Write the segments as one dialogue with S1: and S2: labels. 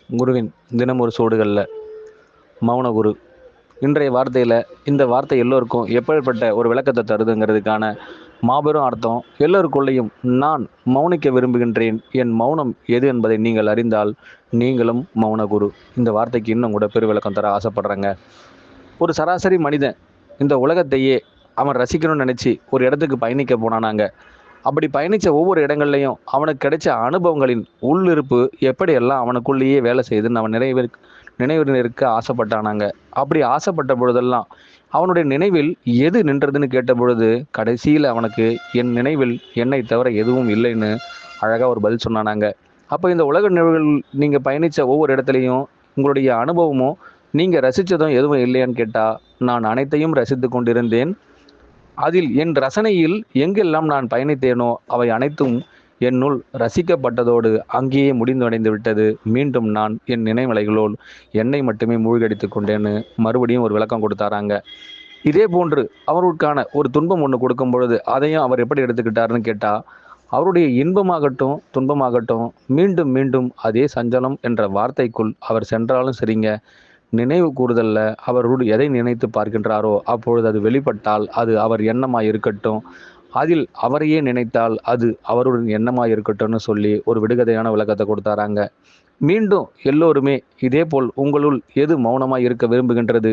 S1: குருவின் தினம் ஒரு சூடுகளில் மௌன குரு இன்றைய வார்த்தையில் இந்த வார்த்தை எல்லோருக்கும் எப்பேற்பட்ட ஒரு விளக்கத்தை தருதுங்கிறதுக்கான மாபெரும் அர்த்தம் எல்லோருக்குள்ளேயும். நான் மௌனிக்க விரும்புகின்றேன், என் மௌனம் எது என்பதை நீங்கள் அறிந்தால் நீங்களும் மௌன குரு. இந்த வார்த்தைக்கு இன்னும் கூட பெரு விளக்கம் தர ஆசைப்படுறேங்க. ஒரு சராசரி மனிதன் இந்த உலகத்தையே அவன் ரசிக்கணும்னு நினச்சி ஒரு இடத்துக்கு பயணிக்க போனானாங்க. அப்படி பயணித்த ஒவ்வொரு இடங்கள்லையும் அவனுக்கு கிடைச்ச அனுபவங்களின் உள்ளிருப்பு எப்படியெல்லாம் அவனுக்குள்ளேயே வேலை செய்யுதுன்னு அவன் நினைவு இருக்க ஆசைப்பட்டானாங்க. அப்படி ஆசைப்பட்ட பொழுதெல்லாம் அவனுடைய நினைவில் எது நின்றதுன்னு கேட்ட பொழுது கடைசியில் அவனுக்கு என் நினைவில் என்னை தவிர எதுவும் இல்லைன்னு அழகாக ஒரு பதில் சொன்னானாங்க. அப்போ இந்த உலக நிகழ்வுகள் நீங்கள் பயணித்த ஒவ்வொரு இடத்துலையும் உங்களுடைய அனுபவமும் நீங்கள் ரசித்ததும் எதுவும் இல்லையான்னு கேட்டால், நான் அனைத்தையும் ரசித்து கொண்டிருந்தேன். அதில் என் ரசனையில் எங்கெல்லாம் நான் பயணித்தேனோ அவை அனைத்தும் என்னுள் ரசிக்கப்பட்டதோடு அங்கேயே முடிந்தடைந்து விட்டது. மீண்டும் நான் என் நினைவலைகளோடு என்னை மட்டுமே மூழ்கடித்து கொண்டேன்னு மறுபடியும் ஒரு விளக்கம் கொடுத்தாராங்க. இதே போன்று அவருக்கான ஒரு துன்பம் ஒன்று கொடுக்கும் பொழுது அதையும் அவர் எப்படி எடுத்துக்கிட்டாருன்னு கேட்டால், அவருடைய இன்பமாகட்டும் துன்பமாகட்டும் மீண்டும் மீண்டும் அதே சஞ்சலம் என்ற வார்த்தைக்குள் அவர் சென்றாலும் சரிங்க, நினைவு கூறுதல்ல அவரோடு எதை நினைத்து பார்க்கின்றாரோ அப்பொழுது அது வெளிப்பட்டால் அது அவர் எண்ணமாய் இருக்கட்டும், அதில் அவரையே நினைத்தால் அது அவருடன் எண்ணமாய் இருக்கட்டும்னு சொல்லி ஒரு விடுகதையான விளக்கத்தை கொடுத்தாராங்க. மீண்டும் எல்லோருமே இதேபோல் உங்களுள் எது மௌனமாய் இருக்க விரும்புகின்றது,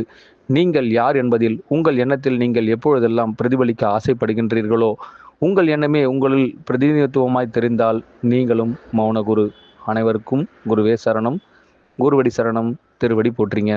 S1: நீங்கள் யார் என்பதில் உங்கள் எண்ணத்தில் நீங்கள் எப்பொழுதெல்லாம் பிரதிபலிக்க ஆசைப்படுகின்றீர்களோ உங்கள் எண்ணமே உங்களில் பிரதிநிதித்துவமாய் தெரிந்தால் நீங்களும் மௌன குரு. அனைவருக்கும் குருவே சரணம். குருவடி சரணம். திருவடி போற்றிங்க.